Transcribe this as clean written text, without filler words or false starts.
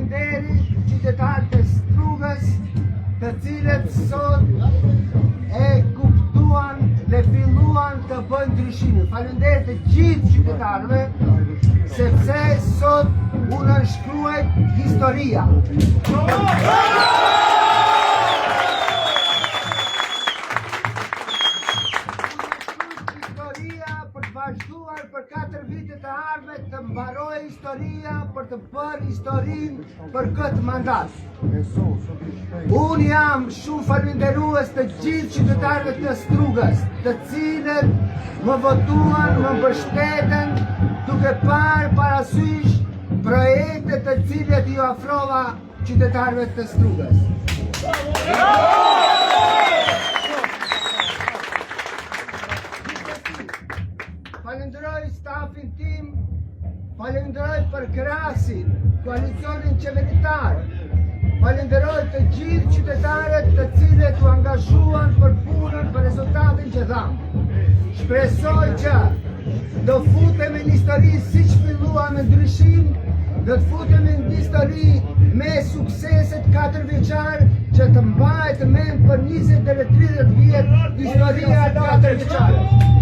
Faleminderit qytetarët e Strugës, të cilët sot e kuptuan dhe filluan të bëjnë ndryshimin. Faleminderit të gjithë qytetarëve, sepse sot u nënshkruhet historia. Për të vazhduar për 4 vite të ardhme të mbarojë historia për të bërë historinë për këtë mandat. Unë jam shumë falënderues të gjithë qytetarëve të Strugës, të cilët më votuan, më mbështeten, duke parë parasysh projekte të cilët ju afrova qytetarëve të Strugës. Falenderoj stafin tim, falenderoj për Krasin, koalicionin qeveritar, falenderoj të gjithë qytetarët të cilët u angazhuan për punën, për rezultatin që dhamë. Shpresoj që do futemi në histori si që filluam me ndryshim, do të futemi në histori me sukseset 4 vjeçar që të mbajtë mend për 20 deri 30 vjet historia 4 vjeçare.